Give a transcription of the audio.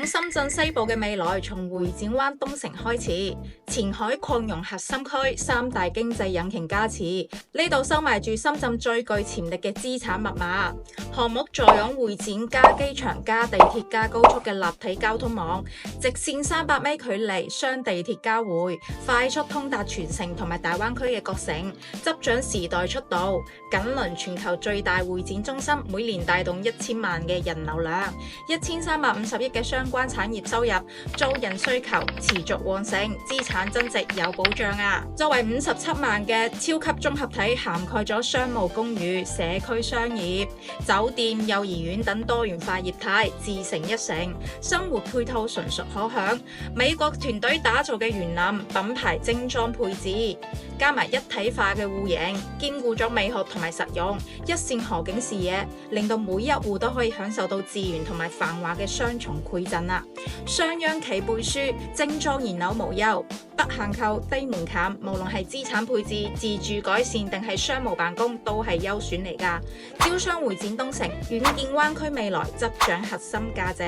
深圳西部嘅未來從會展灣東城開始，前海擴容核心區，三大經濟引擎加持，呢度收埋住深圳最具潛力嘅資產密碼。項目坐擁會展加機場加地鐵加高速嘅立體交通網，直線300米距離雙地鐵交匯，快速通達全城同埋大灣區嘅各城，執掌時代速度，緊鄰全球最大會展中心，每年帶動1000萬嘅人流量，1350億嘅相關產業收入，租賃需求持續旺盛，資產增值有保障啊！作為57萬嘅超級綜合體，涵蓋咗商務公寓、社區商業、酒店、幼兒園等多元化業態，自成一城，生活配套純屬可享。美國團隊打造嘅園林品牌精裝配置，加埋一體化嘅戶型，兼顧咗美學同埋實用，一線河景視野，令到每一戶都可以享受到自然同埋繁華嘅雙重饋贈啦。商鞅企背書，精裝現樓無憂，不限購低門檻，無論係資產配置、自住改善定係商務辦公，都係優選嚟㗎。招商會展東城，遠見灣區未來，執掌核心價值。